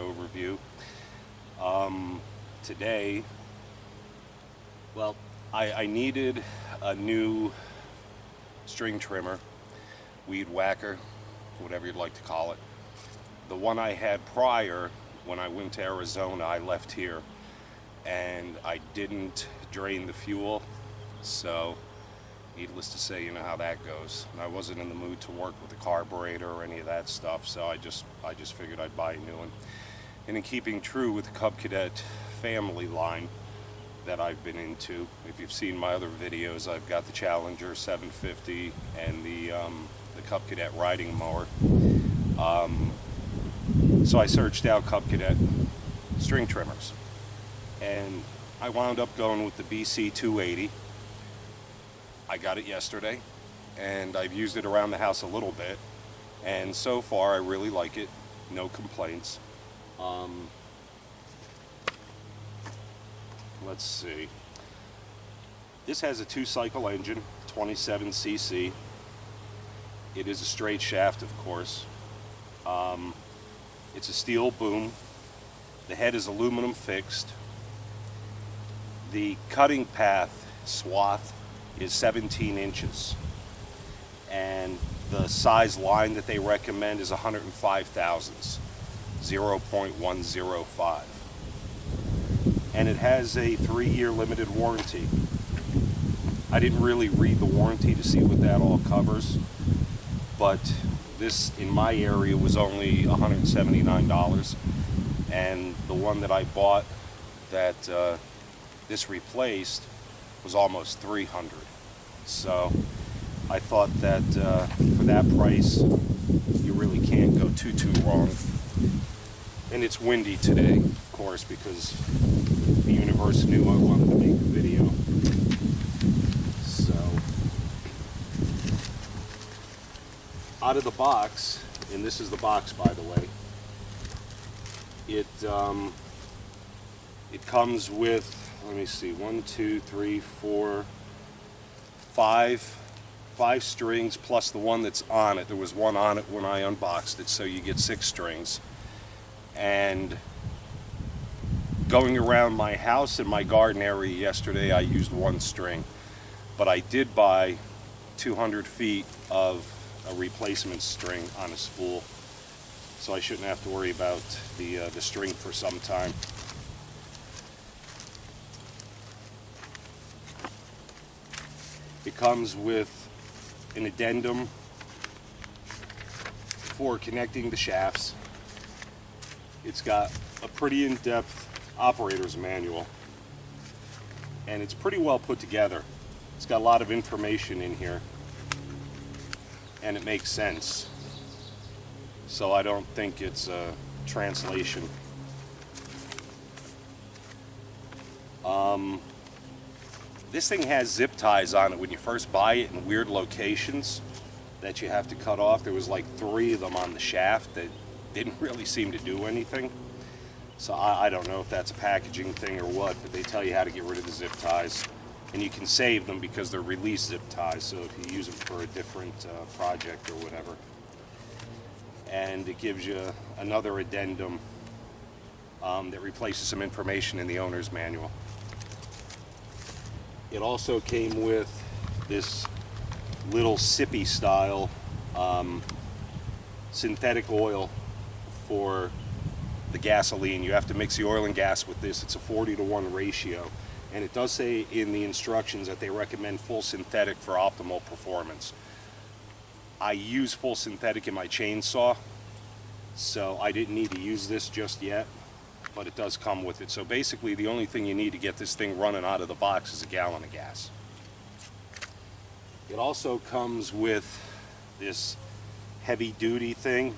overview. Today, well, I needed a new string trimmer, weed whacker, whatever you'd like to call it. The one I had prior, when I went to Arizona, I left here and I didn't drain the fuel, so needless to say, you know how that goes. And I wasn't in the mood to work with the carburetor or any of that stuff, so I just figured I'd buy a new one. And in keeping true with the Cub Cadet family line that I've been into, if you've seen my other videos, I've got the Challenger 750 and the Cub Cadet riding mower. So I searched out Cub Cadet string trimmers, and I wound up going with the BC 280. I got it yesterday, and I've used it around the house a little bit, and so far I really like it. No complaints. Let's see. This has a 2-cycle engine, 27cc. It is a straight shaft, of course. It's a steel boom. The head is aluminum fixed. The cutting path swath is 17 inches. And the size line that they recommend is 105 thousandths, 0.105. And it has a 3-year limited warranty. I didn't really read the warranty to see what that all covers, but this in my area was only $179, and the one that I bought that this replaced was almost $300. So I thought that for that price you really can't go too wrong. And it's windy today, of course, because the universe knew I wanted to make a video. So, out of the box, and this is the box, by the way, it comes with, let me see, 5 strings plus the one that's on it. There was one on it when I unboxed it, so you get 6 strings. And going around my house and my garden area yesterday, I used 1 string, but I did buy 200 feet of a replacement string on a spool, so I shouldn't have to worry about the string for some time. It comes with an addendum for connecting the shafts. It's got a pretty in-depth operator's manual, and it's pretty well put together. It's got a lot of information in here, and it makes sense. So I don't think it's a translation. This thing has zip ties on it when you first buy it in weird locations that you have to cut off. There was like 3 of them on the shaft that didn't really seem to do anything. So I don't know if that's a packaging thing or what, but they tell you how to get rid of the zip ties. And you can save them because they're release zip ties, so if you use them for a different project or whatever. And it gives you another addendum that replaces some information in the owner's manual. It also came with this little sippy style synthetic oil for the gasoline. You have to mix the oil and gas with this. It's a 40-to-1 ratio, and it does say in the instructions that they recommend full synthetic for optimal performance. I use full synthetic in my chainsaw, so I didn't need to use this just yet, but it does come with it. So basically the only thing you need to get this thing running out of the box is a gallon of gas. It also comes with this heavy-duty thing.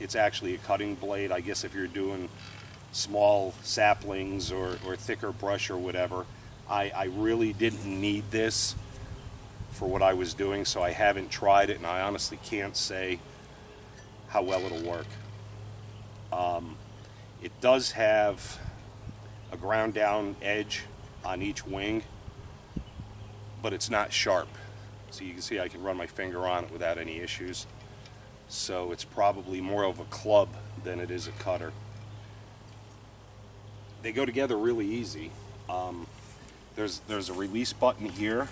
It's actually a cutting blade. I guess if you're doing small saplings or thicker brush or whatever. I really didn't need this for what I was doing, so I haven't tried it, and I honestly can't say how well it'll work. It does have a ground down edge on each wing, but it's not sharp. So you can see I can run my finger on it without any issues. So it's probably more of a club than it is a cutter. they go together really easy. There's a release button here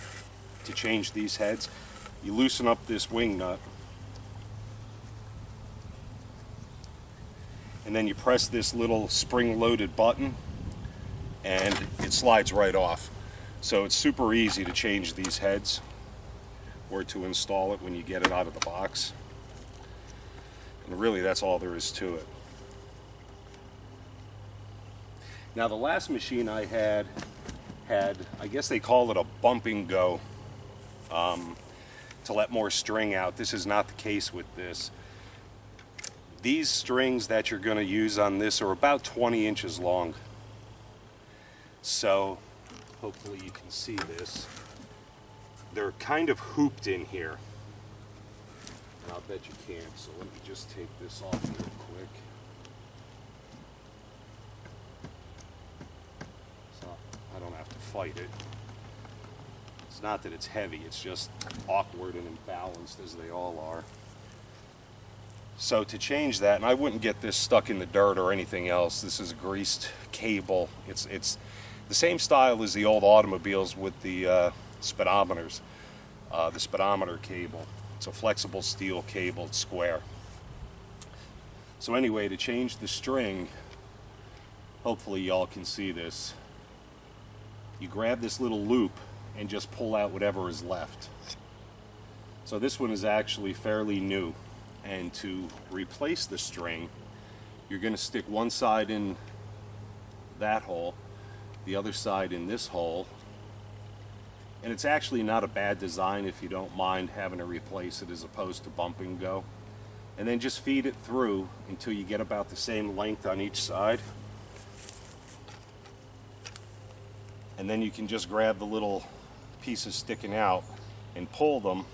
to change these heads. You loosen up this wing nut, and then you press this little spring-loaded button, and it slides right off. So it's super easy to change these heads or to install it when you get it out of the box. And really, that's all there is to it. Now, the last machine I had, I guess they call it a bump and go, to let more string out. This is not the case with this. These strings that you're going to use on this are about 20 inches long. So, hopefully you can see this. They're kind of hooped in here. And I'll bet you can't, so let me just take this off real quick. So I don't have to fight it. It's not that it's heavy, it's just awkward and imbalanced as they all are. So to change that, and I wouldn't get this stuck in the dirt or anything else, this is a greased cable. It's the same style as the old automobiles with the speedometers, the speedometer cable. It's a flexible steel cable, it's square. So anyway, to change the string, hopefully y'all can see this, you grab this little loop and just pull out whatever is left. So this one is actually fairly new. And to replace the string, you're going to stick one side in that hole, the other side in this hole. And it's actually not a bad design if you don't mind having to replace it as opposed to bump and go. And then just feed it through until you get about the same length on each side. And then you can just grab the little pieces sticking out and pull them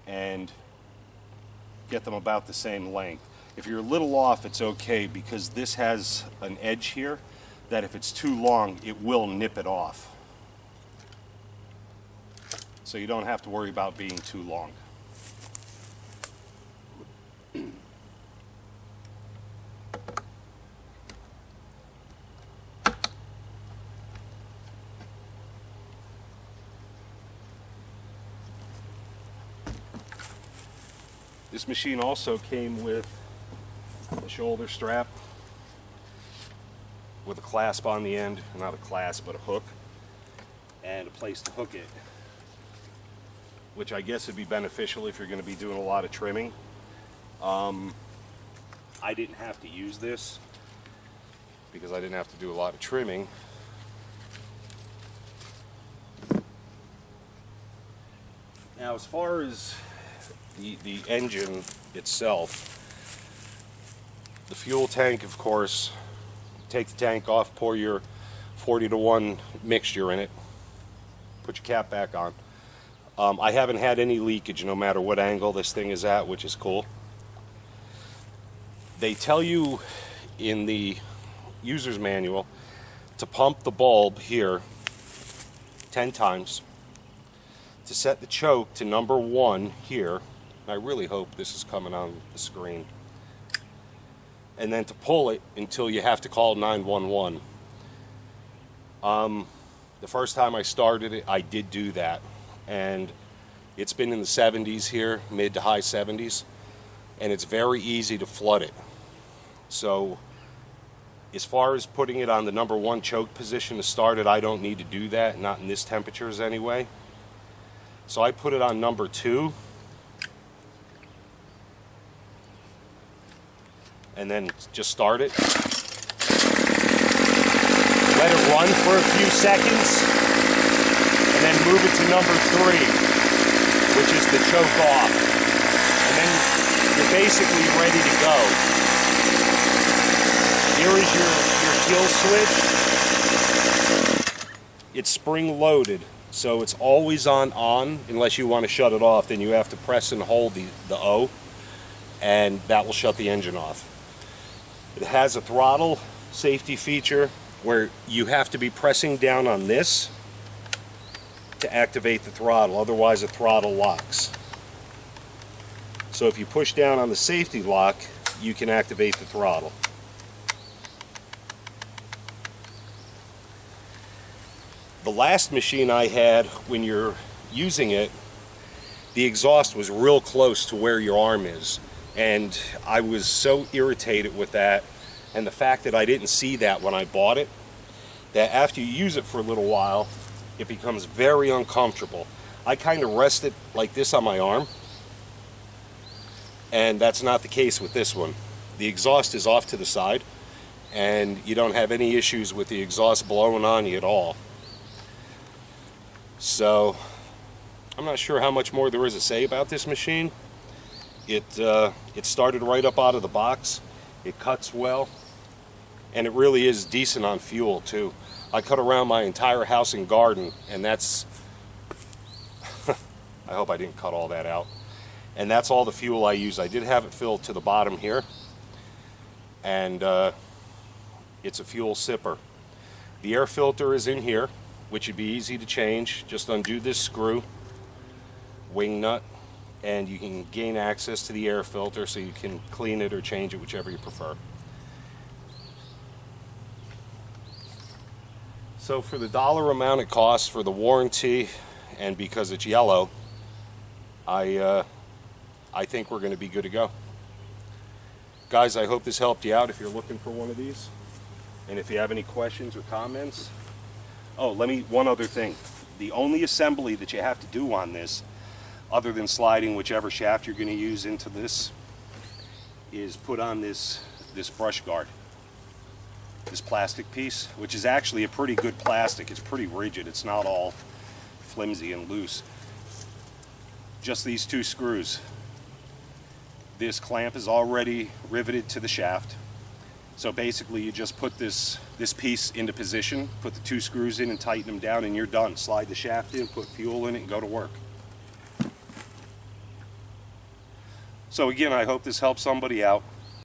and get them about the same length. If you're a little off, it's okay, because this has an edge here that if it's too long, it will nip it off. So you don't have to worry about being too long. This machine also came with a shoulder strap with a clasp on the end, not a clasp, but a hook, and a place to hook it, which I guess would be beneficial if you're going to be doing a lot of trimming. I didn't have to use this because I didn't have to do a lot of trimming. Now, as far as the engine itself, the fuel tank, of course, take the tank off, pour your 40-to-1 mixture in it, put your cap back on. I haven't had any leakage no matter what angle this thing is at, which is cool. They tell you in the user's manual to pump the bulb here 10 times, to set the choke to number 1 here. I really hope this is coming on the screen. And then to pull it until you have to call 911. The first time I started it, I did do that. And it's been in the 70s here, mid to high 70s. And it's very easy to flood it. So as far as putting it on the number 1 choke position to start it, I don't need to do that, not in this temperatures anyway. So I put it on number 2. And then just start it. Let it run for a few seconds, and then move it to number 3, which is the choke off. And then you're basically ready to go. Here is your kill switch. It's spring loaded, so it's always on unless you want to shut it off. Then you have to press and hold the O, and that will shut the engine off. It has a throttle safety feature where you have to be pressing down on this to activate the throttle, otherwise the throttle locks. So if you push down on the safety lock, you can activate the throttle. last machine I had, when you're using it, the exhaust was real close to where your arm is. And I was so irritated with that, and the fact that I didn't see that when I bought it, that after you use it for a little while, it becomes very uncomfortable. I kind of rest it like this on my arm, and that's not the case with this one. The exhaust is off to the side, and you don't have any issues with the exhaust blowing on you at all. So I'm not sure how much more there is to say about this machine. It started right up out of the box. It cuts well, and it really is decent on fuel too. I cut around my entire house and garden, and that's I hope I didn't cut all that out. And that's all the fuel I use. I did have it filled to the bottom here, and it's a fuel sipper. The air filter is in here, which would be easy to change. Just undo this screw, wing nut, and you can gain access to the air filter so you can clean it or change it, whichever you prefer. So for the dollar amount it costs for the warranty, and because it's yellow, I think we're going to be good to go. Guys, I hope this helped you out if you're looking for one of these. And if you have any questions or comments. Oh, one other thing. The only assembly that you have to do on this, other than sliding whichever shaft you're going to use into this, is put on this brush guard. This plastic piece, which is actually a pretty good plastic. It's pretty rigid. It's not all flimsy and loose. Just these two screws. This clamp is already riveted to the shaft. So basically you just put this piece into position, put the two screws in and tighten them down, and you're done. Slide the shaft in, put fuel in it, and go to work. So again, I hope this helps somebody out.